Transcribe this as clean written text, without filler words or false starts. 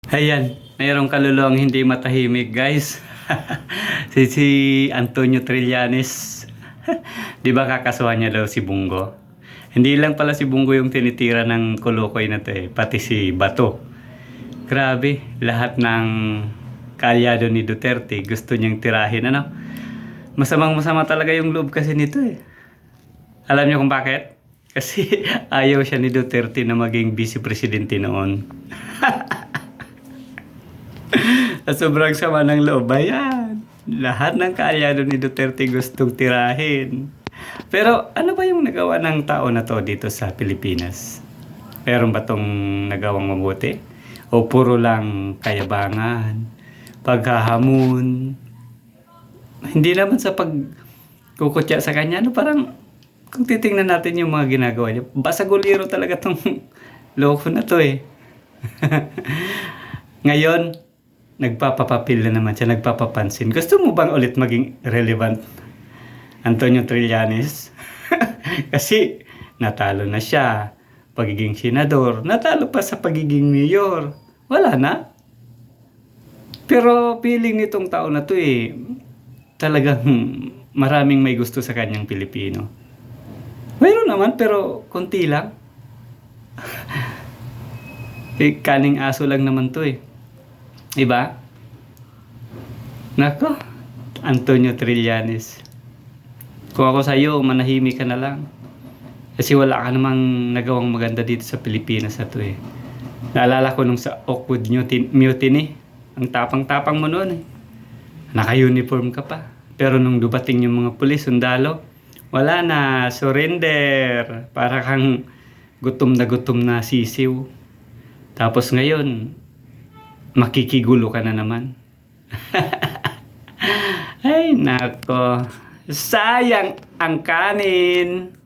Ayan, mayroong kaluluwang hindi matahimik, guys. si Antonio Trillanes. Di ba kakasuhan niya daw si Bungo? Hindi lang pala si Bungo yung tinitira ng kulukoy na to pati si Bato. Grabe, lahat ng kaalyado ni Duterte gusto niyang tirahin, ano? Masamang-masama talaga yung loob kasi nito Alam niyo kung bakit? Kasi ayaw siya ni Duterte na maging vice presidente noon. At sobrang sama ng loob. Ayan. Lahat ng kaalyado ni Duterte gustong tirahin. Pero ano ba yung nagawa ng tao na to dito sa Pilipinas? Meron ba tong nagawang mabuti? O puro lang kayabangan, paghahamon? Hindi naman sa pagkukutya sa kanya. No, parang kung titingnan natin yung mga ginagawa niya, basaguliro talaga tong loko na to Ngayon, nagpapapapil na naman siya, nagpapapansin. Gusto mo bang ulit maging relevant, Antonio Trillanes? Kasi natalo na siya. Pagiging senador, natalo pa sa pagiging mayor. Wala na. Pero feeling nitong tao na to talagang maraming may gusto sa kanyang Pilipino. Mayroon naman pero konti lang. Kaning aso lang naman to Diba? Nako, Antonio Trillanes. Kung ako sa'yo, manahimik ka na lang. Kasi wala ka namang nagawang maganda dito sa Pilipinas na to Naalala ko nung sa Oakwood Mutiny. Ang tapang-tapang mo noon Naka-uniform ka pa. Pero nung dumating yung mga pulis, sundalo, wala na, surrender. Para kang gutom na sisiw. Tapos ngayon, makikigulo ka na naman. Ay, nako. Sayang ang kanin.